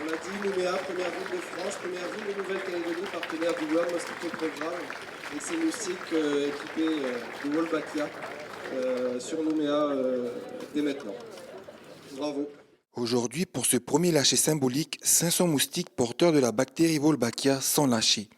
On l'a dit, Nouméa, première ville de France, première ville de Nouvelle-Calédonie, partenaire du World Mosquito Programme. Et ces moustiques équipés de Wolbachia sur Nouméa dès maintenant. Bravo. Aujourd'hui, pour ce premier lâcher symbolique, 500 moustiques porteurs de la bactérie Wolbachia sont lâchés.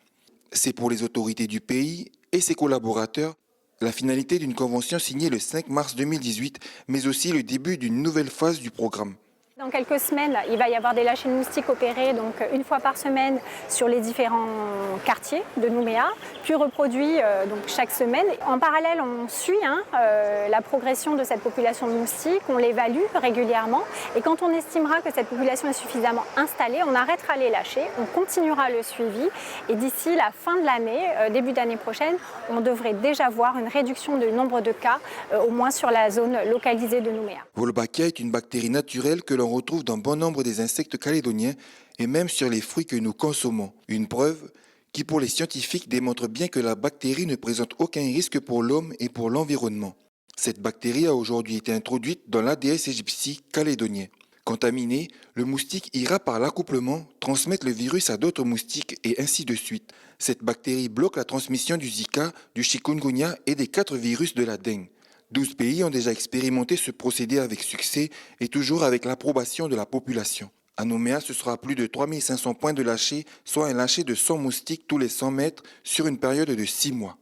C'est pour les autorités du pays et ses collaborateurs la finalité d'une convention signée le 5 mars 2018, mais aussi le début d'une nouvelle phase du programme. Dans quelques semaines, il va y avoir des lâchers de moustiques opérés donc une fois par semaine sur les différents quartiers de Nouméa, puis reproduits donc chaque semaine. En parallèle, on suit la progression de cette population de moustiques, on l'évalue régulièrement et quand on estimera que cette population est suffisamment installée, on arrêtera les lâchers, on continuera le suivi et d'ici la fin de l'année, début d'année prochaine, on devrait déjà voir une réduction du nombre de cas, au moins sur la zone localisée de Nouméa. Wolbachia est une bactérie naturelle que l'on retrouve dans bon nombre des insectes calédoniens et même sur les fruits que nous consommons. Une preuve qui pour les scientifiques démontre bien que la bactérie ne présente aucun risque pour l'homme et pour l'environnement. Cette bactérie a aujourd'hui été introduite dans l'Aedes aegypti calédonien. Contaminé, le moustique ira par l'accouplement transmettre le virus à d'autres moustiques et ainsi de suite. Cette bactérie bloque la transmission du Zika, du chikungunya et des 4 virus de la dengue. 12 pays ont déjà expérimenté ce procédé avec succès et toujours avec l'approbation de la population. À Nouméa, ce sera plus de 3500 points de lâcher, soit un lâcher de 100 moustiques tous les 100 mètres sur une période de 6 mois.